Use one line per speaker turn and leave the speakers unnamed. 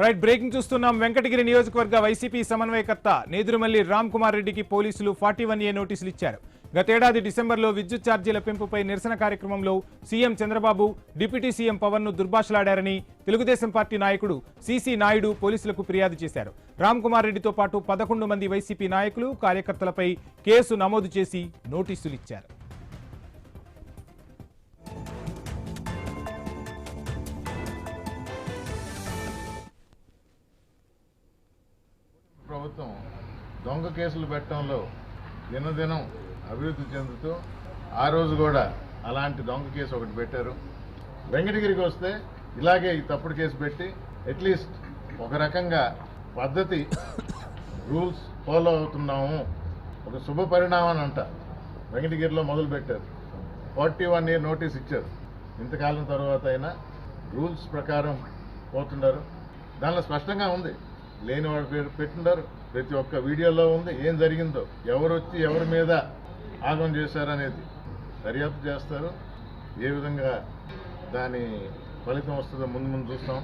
Right breaking చూస్తున్నాం. వెంకటగిరి నియోజకవర్గ YCP సమన్వయకర్త నేదురుమల్లి రామ్ కుమార్ రెడ్డికి పోలీసులు 41A నోటీసులు ఇచ్చారు. గతేడాది డిసెంబర్లో విద్యుత్ ఛార్జీల పెంపుపై నిరసన కార్యక్రమంలో CM Chandrababu deputy CM Pavan ను దుర్భాషలాడారని తెలుగుదేశం పార్టీ నాయకుడు సిసి నాయుడు పోలీసులకు ఫిర్యాదు చేశారు. రామ్ కుమార్ రెడ్డితో పాటు 11 మంది వైసీపీ నాయకులు కార్యకర్తలపై కేసు నమోదు చేసి నోటీసులు ఇచ్చారు.
ప్రభుత్వం దొంగ కేసులు పెట్టడంలో దినదినం అభివృద్ధి చెందుతూ ఆ రోజు కూడా అలాంటి దొంగ కేసు ఒకటి పెట్టారు. వెంకటగిరికి వస్తే ఇలాగే ఈ తప్పుడు కేసు పెట్టి అట్లీస్ట్ ఒక రకంగా పద్ధతి రూల్స్ ఫాలో అవుతున్నాము, ఒక శుభ పరిణామం అంట వెంకటగిరిలో మొదలు పెట్టారు. 41A నోటీస్ ఇచ్చారు. ఇంతకాలం తర్వాత అయినా రూల్స్ ప్రకారం పోతున్నారు. దానిలో స్పష్టంగా ఉంది, లేని వాడి పేరు పెట్టినారు. ప్రతి ఒక్క వీడియోలో ఉంది ఏం జరిగిందో, ఎవరు వచ్చి ఎవరి మీద ఆగమం చేశారనేది దర్యాప్తు చేస్తారు. ఏ విధంగా దాని ఫలితం వస్తుందో ముందు చూస్తాం.